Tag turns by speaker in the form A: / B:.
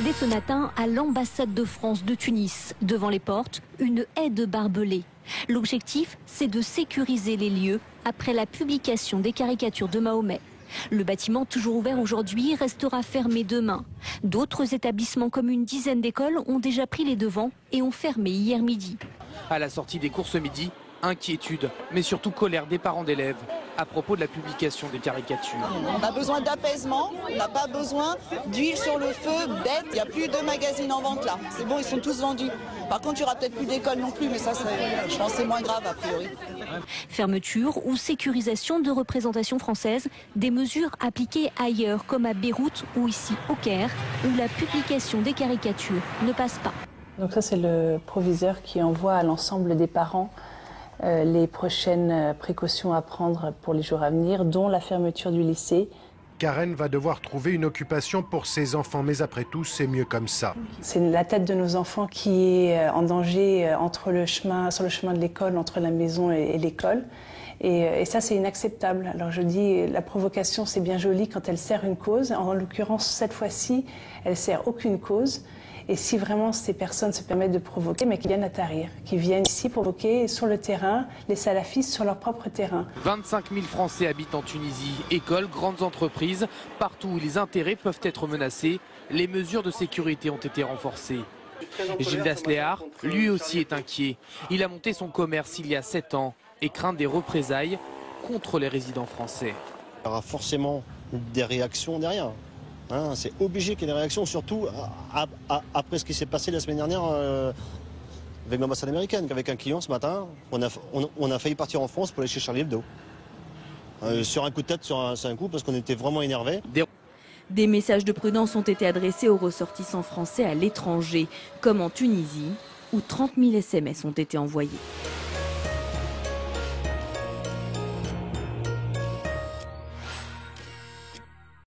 A: Dès ce matin, à l'ambassade de France de Tunis, devant les portes, une haie de barbelés. L'objectif, c'est de sécuriser les lieux après la publication des caricatures de Mahomet. Le bâtiment, toujours ouvert aujourd'hui, restera fermé demain. D'autres établissements, comme une dizaine d'écoles, ont déjà pris les devants et ont fermé hier midi.
B: À la sortie des cours ce midi, inquiétude, mais surtout colère des parents d'élèves à propos de la publication des caricatures.
C: On a besoin d'apaisement, on n'a pas besoin d'huile sur le feu, bête. Il n'y a plus de magazines en vente là. C'est bon, ils sont tous vendus. Par contre, il n'y aura peut-être plus d'école non plus, mais ça, je pense que c'est moins grave a priori.
A: Fermeture ou sécurisation de représentations françaises, des mesures appliquées ailleurs, comme à Beyrouth ou ici au Caire, où la publication des caricatures ne passe pas.
D: Donc ça, c'est le proviseur qui envoie à l'ensemble des parents les prochaines précautions à prendre pour les jours à venir, dont la fermeture du lycée.
E: Karen va devoir trouver une occupation pour ses enfants, mais après tout, c'est mieux comme ça.
D: C'est la tête de nos enfants qui est en danger sur le chemin de l'école, entre la maison et l'école. Et ça, c'est inacceptable. Alors je dis, la provocation, c'est bien joli quand elle sert une cause. En l'occurrence, cette fois-ci, elle sert aucune cause. Et si vraiment ces personnes se permettent de provoquer, mais qu'ils viennent à Tahrir, qu'ils viennent ici provoquer sur le terrain, les salafistes sur leur propre terrain.
B: 25 000 Français habitent en Tunisie. Écoles, grandes entreprises, partout où les intérêts peuvent être menacés, les mesures de sécurité ont été renforcées. Gildas Léard, lui aussi, est inquiet. Il a monté son commerce il y a 7 ans et craint des représailles contre les résidents français.
F: Il y aura forcément des réactions derrière. Hein, c'est obligé qu'il y ait des réactions, surtout après ce qui s'est passé la semaine dernière avec l'ambassade américaine. Avec un client ce matin, on a failli partir en France pour aller chez Charlie Hebdo. Sur un coup de tête, sur un coup, parce qu'on était vraiment énervés.
G: Des messages de prudence ont été adressés aux ressortissants français à l'étranger, comme en Tunisie, où 30 000 SMS ont été envoyés.